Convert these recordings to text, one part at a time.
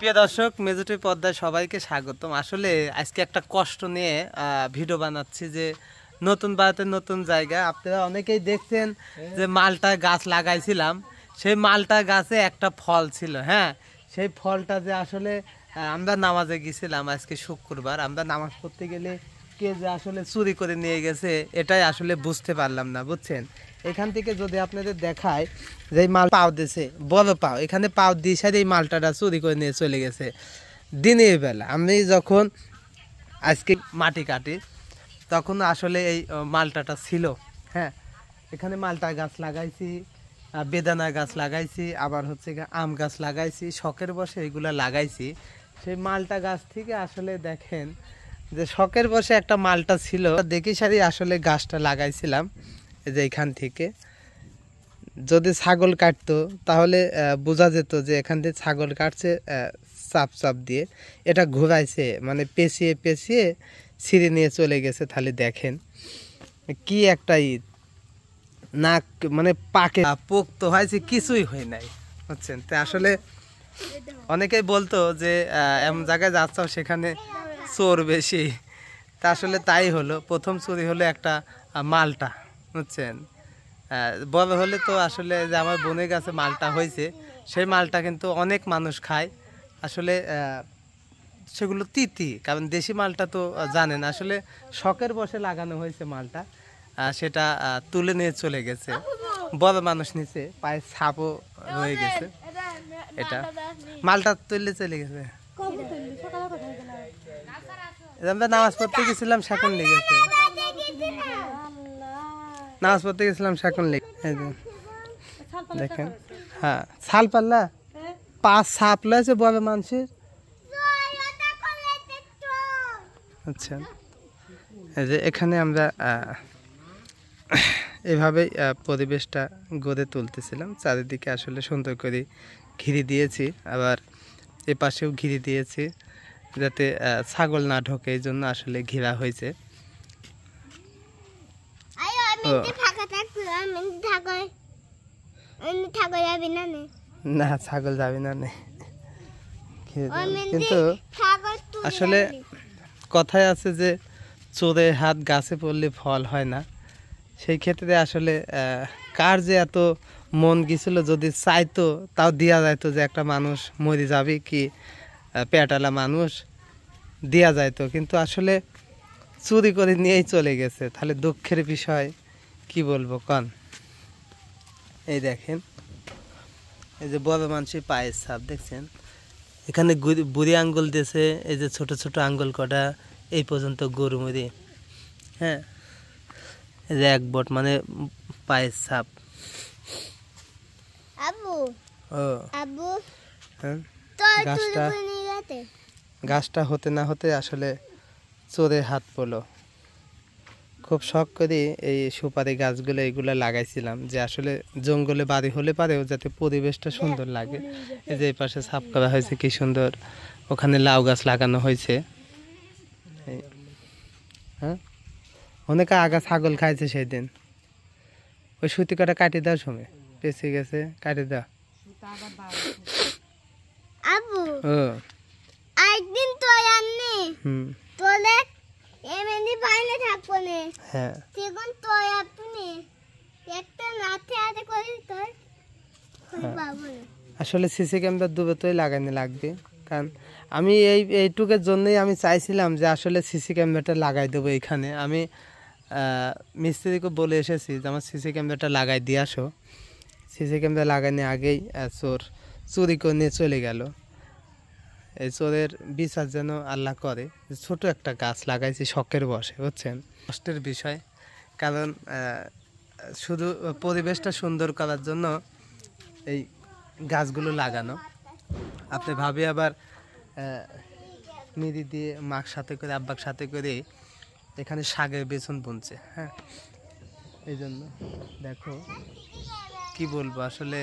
প্রিয় দর্শক, মেজুটি পর্দায় সবাইকে স্বাগতম। আসলে আজকে একটা কষ্ট নিয়ে ভিডিও বানাচ্ছি যে নতুন ভারতের নতুন জায়গা। আপনারা অনেকেই দেখছেন যে মালটা গাছ লাগাইছিলাম, সেই মালটা গাছে একটা ফল ছিল। হ্যাঁ, সেই ফলটা যে আসলে আমরা নামাজে গেছিলাম, আজকে শুক্রবার, আমরা নামাজ পড়তে গেলে কে যে আসলে চুরি করে নিয়ে গেছে এটাই আসলে বুঝতে পারলাম না, বুঝছেন। এখান থেকে যদি আপনাদের দেখায় যে মাল পাও দিছে, বড় পাও, এখানে পাও দিয়ে সাথে এই মালটাটা চুরি করে নিয়ে চলে গেছে দিনের বেলা। আমি যখন আজকে মাটি কাটি তখন আসলে এই মালটাটা ছিল। হ্যাঁ, এখানে মালটা গাছ লাগাইছি, বেদানা গাছ লাগাইছি, আবার হচ্ছে আম গাছ লাগাইছি, শখের বসে এগুলা লাগাইছি। সেই মালটা গাছ থেকে আসলে দেখেন যে শখের বসে একটা মালটা ছিল, দেখি সারি আসলে গাছটা লাগাইছিলাম। এই যে এখান থেকে যদি ছাগল কাটতো তাহলে বোঝা যেত যে এখান থেকে ছাগল কাটছে চাপ চাপ দিয়ে, এটা ঘুরাইছে মানে পেঁচিয়ে পেঁচিয়ে ছিঁড়ে নিয়ে চলে গেছে। তাহলে দেখেন কি একটা ঈদ না, মানে পাকে পোক্ত হয়েছে, কিছুই হয় নাই, বুঝছেন। তো আসলে অনেকেই বলতো যে এমন জায়গায় যাচ্ছ সেখানে চোর বেশি, তা আসলে তাই হলো। প্রথম চুরি হলো একটা মালটা, বুঝছেন। বড় হলে তো আসলে যে আমার বোনের কাছে মালটা হয়েছে, সেই মালটা কিন্তু অনেক মানুষ খায় আসলে। সেগুলো তিতি, কারণ দেশি মালটা তো জানেন আসলে শখের বসে লাগানো হয়েছে মালটা, সেটা তুলে নিয়ে চলে গেছে। বড় মানুষ নিচে পায়ে ছাপও রয়ে গেছে, এটা মালটা তুললে চলে গেছে। আমরা নামাজ পড়তে গেছিলাম, শাকুন লেগেছে, নামাজ পড়তে গেছিলাম শাকুন লেগে দেখেন। হ্যাঁ, ছাল পাল্লা পা ছাপ লয়েছে বড় মানুষের। আচ্ছা, এই যে এখানে আমরা এভাবেই পরিবেশটা গড়ে তুলতেছিলাম। চারিদিকে আসলে সুন্দর করে ঘিরে দিয়েছি, আবার এ পাশেও ঘিরে দিয়েছি যাতে ছাগল না ঢোকে, এই জন্য আসলে ঘেরা হয়েছে। না, ছাগল যাবে না, কিন্তু আসলে কথায় আছে যে চোরের হাত গাছে পড়লে ফল হয় না। সেই ক্ষেত্রে আসলে কার যে এত মন গেছিল, যদি চাইতো তাও দেওয়া যাইতো, যে একটা মানুষ মরে যাবে কি পেটালা মানুষ দেওয়া যাইতো, কিন্তু আসলে চুরি করে নিয়েই চলে গেছে। তাহলে দুঃখের বিষয়, কি বলবো কন। এই দেখেন, এই যে বড় মানুষের পায়ের ছাপ দেখছেন, এখানে বুড়ি আঙ্গুল দিয়েছে, এই যে ছোট ছোট আঙ্গুল কটা এই পর্যন্ত গরু মরি। হ্যাঁ, এই যে এক বট মানে পায়ের ছাপ। গাছটা হতে না হতে আসলে চোরের হাত পড়লো। খুব শখ করে এই সুপারি গাছগুলো এইগুলো লাগাইছিলাম, যে আসলে জঙ্গলে বাড়ি হলে পারেও যাতে পরিবেশটা সুন্দর লাগে। এই যে এই পাশে সাফ করা হয়েছে কি সুন্দর, ওখানে লাউ গাছ লাগানো হয়েছে। হ্যাঁ, অনেকে আগা ছাগল খাইছে সেই দিন। ওই সুতি কাটা কাটি দেওয়ার সময় পেঁচে গেছে, কাটি দেওয়া। আসলে সিসি ক্যামেরা দুবে তোই লাগানো লাগবে, কারণ আমি এইটুকের জন্যই আমি চাইছিলাম যে আসলে সিসি ক্যামেরাটা লাগাই দেবো এইখানে। আমি মিস্ত্রিকে বলে এসেছি যে আমার সিসি ক্যামেরাটা লাগাই দিয়ে আসো। সিসি ক্যামেরা লাগানোর আগেই চোর চুরি করে নিয়ে চলে গেল। এই চোরের বিচার যেন আল্লাহ করে। ছোট একটা গাছ লাগাইছি শখের বসে, বুঝছেন। কষ্টের বিষয়, কারণ শুধু পরিবেশটা সুন্দর করার জন্য এই গাছগুলো লাগানো। আপনি ভাবে আবার মিরি দিয়ে মার সাথে করে, আব্বার সাথে করে এখানে শাকের বেছন বুনছে। হ্যাঁ, এই জন্য দেখো কি বলবো, আসলে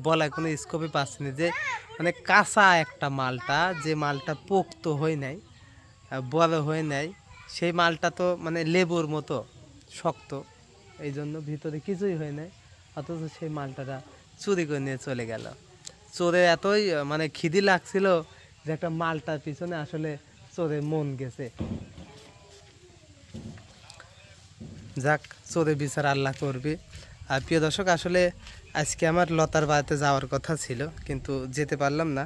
বলায় কোনো স্কোপই পাচ্ছি না, যে মানে কাঁচা একটা মালটা, যে মালটা পোক্ত হয় নাই, বড় হয় নাই, সেই মালটা তো মানে লেবুর মতো শক্ত, এই জন্য ভিতরে কিছুই হয় নাই, অথচ সেই মালটাটা চুরি করে নিয়ে চলে গেল। চোরে এতই মানে খিদি লাগছিল যে একটা মালটার পিছনে আসলে চোরে মন গেছে। যাক, চোরে বিচার আল্লাহ করবে। আর প্রিয় দর্শক, আসলে আজকে আমার লতার বাড়িতে যাওয়ার কথা ছিল, কিন্তু যেতে পারলাম না।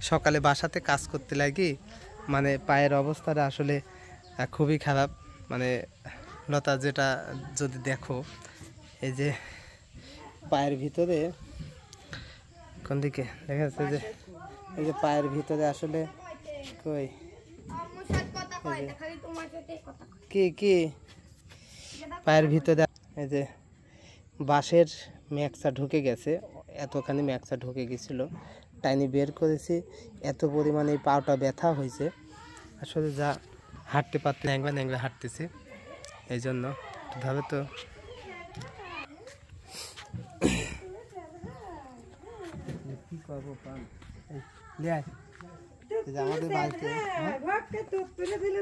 সকালে বাসাতে কাজ করতে লাগি, মানে পায়ের অবস্থাটা আসলে খুবই খারাপ। মানে লতা, যেটা যদি দেখো, এই যে পায়ের ভিতরে, কোন দিকে দেখা যাচ্ছে যে এই যে পায়ের ভিতরে আসলে কই কি কি পায়ের ভিতরে এই যে বাঁশের ম্যাকসা ঢুকে গেছে, এতখানি ম্যাকসা ঢুকে গেছিল, টাইনি বের করেছি, এত পরিমাণে এই পাটা ব্যথা হয়েছে আসলে, যা হাঁটতে পারতে ন্যাংরা ন্যাংরা হাঁটতেছে। এই জন্য ভাবে তো কি করবো, আমাদের বাড়িতে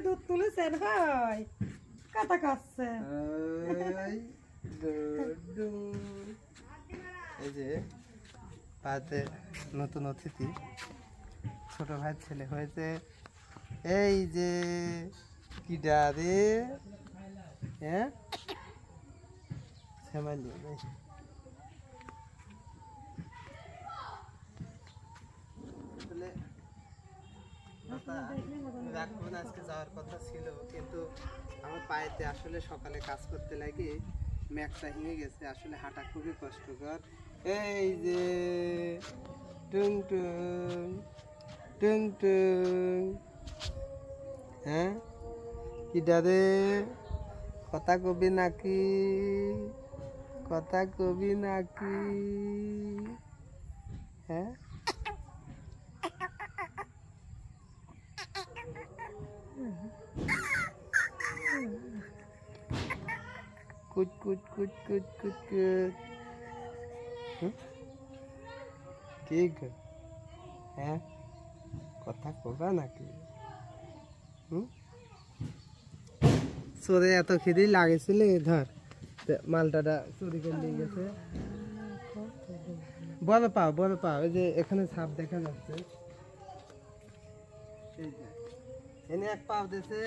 দুধ তুলেছেন, কাটা খাচ্ছে। এই যে বাড়িতে নতুন অতিথি, ছোট ভাইয়ের ছেলে হয়েছে। এই যে কি ডারে, হ্যাঁ আজকে যাওয়ার কথা ছিল, কিন্তু আমার পায়েতে আসলে সকালে কাজ করতে লাগে ম্যাকটা ভেঙে গেছে, আসলে হাঁটা খুবই কষ্টকর। এই যে টুং টুং টুং টুং, হ্যাঁ কি ডারে, কথা কবি নাকি, কথা কবি নাকি, হ্যাঁ কুট কুট কুট কুট কুট কুট, ঠিক, হ্যাঁ কথা কবা নাকি। চোরে এত খিদি লাগেছিল, ধর মালটাটা চুরি করে নিয়ে গেছে। বড় পাও, বড় পাও, এই যে এখানে ছাপ দেখা যাচ্ছে, এনে এক পাও দিয়েছে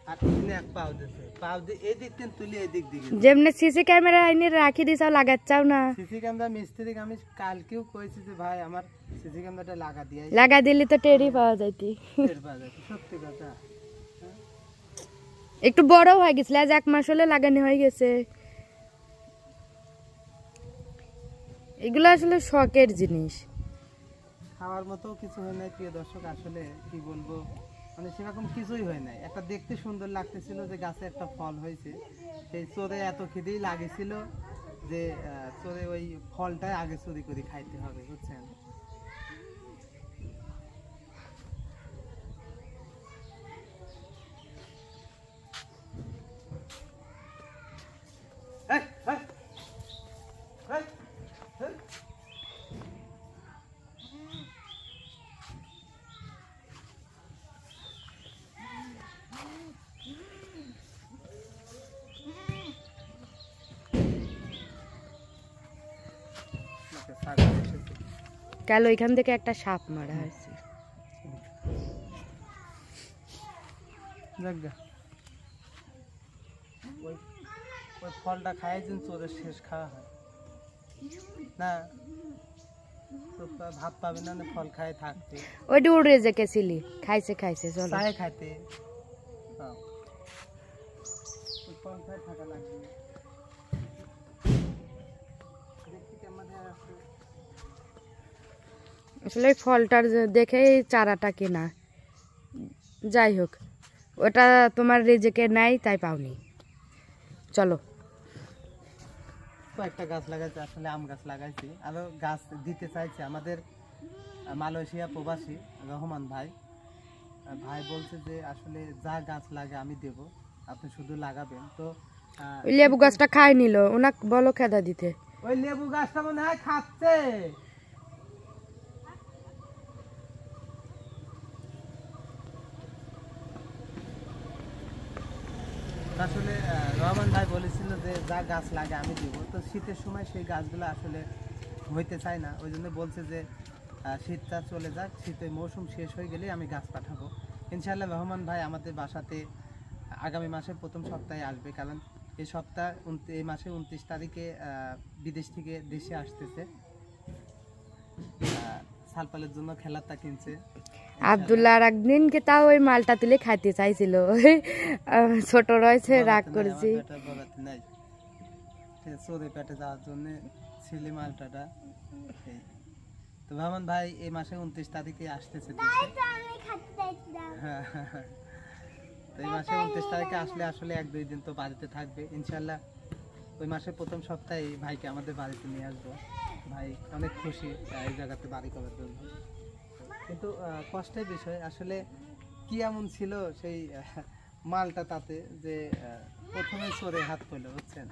আর এনে এক পাও দিয়েছে, পাও দিয়ে এই দিক থেকে তুলি এই দিক দিকে, যেমনি সিসি ক্যামেরা আইনে রাখি দিছাও, লাগাচ্ছাও না। সিসি ক্যামেরা মিস্ত্রিকে আমি কালকেও কইছি যে ভাই আমার সিসি ক্যামেরাটা লাগা দিয়ে, লাগা দিলি তো টেরই পাওয়া যাইতি, টের পাওয়া যাইতি, সত্যি কথা। একটু বড় হয়ে গেছিল, আজ 1 মাস হলে লাগানো হয়ে গেছে। এগুলো আসলে শখের জিনিস, খাওয়ার মতো কিছু হয় নাই প্রিয় দর্শক, আসলে কি বলবো, মানে সেরকম কিছুই হয় নাই। একটা দেখতে সুন্দর লাগতেছিল যে গাছে একটা ফল হয়েছে, সেই চোরে এত খিদেই লাগেছিল যে চোরে ওই ফলটাই আগে চুরি করে খাইতে হবে, বুঝছেন। কাল ওইখান থেকে একটা সাপ মারা হয়েছে। ওই ফলটা খাই দিন চোরের শেষ খাওয়া হয় না, ভাত পাবে না, ফল খাই থাকতে। ওইটা উড়ে যে গেছিলি, খাইছে খাইছে, চলো চায় খাইতে, ফল খাই থাকা লাগবে। আসলে ফলটার দেখে চারাটা কেনা, যাই হোক ওটা তোমার রিজেকে নাই তাই পাওনি। চলো, কয়েকটা গাছ লাগাইছি, আসলে আম গাছ লাগাইছি, আরো গাছ দিতে চাইছি। আমাদের মালয়েশিয়া প্রবাসী রহমান ভাই বলছে যে আসলে যা গাছ লাগে আমি দেব, আপনি শুধু লাগাবেন। তো ওই লেবু গাছটা খাই নিল, ওনাক বলো খেদা দিতে। ওই লেবু গাছটা মনে হয় খাচ্ছে। আসলে রহমান ভাই বলেছিল যে যা গাছ লাগে আমি দিব, তো শীতের সময় সেই গাছগুলো আসলে হইতে চায় না, ওই জন্য বলছে যে শীতটা চলে যাক, শীতের মৌসুম শেষ হয়ে গেলে আমি গাছ পাঠাবো ইনশাআল্লাহ। রহমান ভাই আমাদের বাসাতে আগামী মাসের প্রথম সপ্তাহে আসবে, কারণ এই মাসে 29 তারিখে বিদেশ থেকে দেশে আসতেছে, সালপালের জন্য খেলাটা কিনছে। আব্দুল্লাহ আর একদিনকে তাও ওই মালটা তুলে খাইতে চাইছিল, ছোট রয়েছে রাগ করেছি। চোরে পেটে যাওয়ার জন্য ছিলে মালটাটা। তো রহমান ভাই এই মাসে 29 তারিখে আসতেছে দেশে। তো এই মাসে 29 তারিখে আসলে আসলে 1-2 দিন তো বাড়িতে থাকবে ইনশাল্লাহ। ওই মাসের প্রথম সপ্তাহে ভাইকে আমাদের বাড়িতে নিয়ে আসবো। ভাই অনেক খুশি এই জায়গাতে বাড়ি করার জন্য, কিন্তু কষ্টের বিষয় আসলে কি এমন ছিল সেই মালটা তাতে যে প্রথমে চোরে হাত পড়লো, বুঝছেন?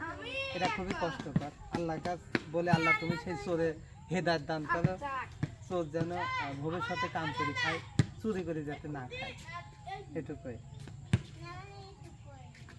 এটা খুবই কষ্টকর। আল্লাহর কাছে বলে, আল্লাহ তুমি সেই চোরে হেদায়েত দান করো, চোর যেন ভবিষ্যতে কাম করে খায়, চুরি করে যাতে না খায়, এটুকুই।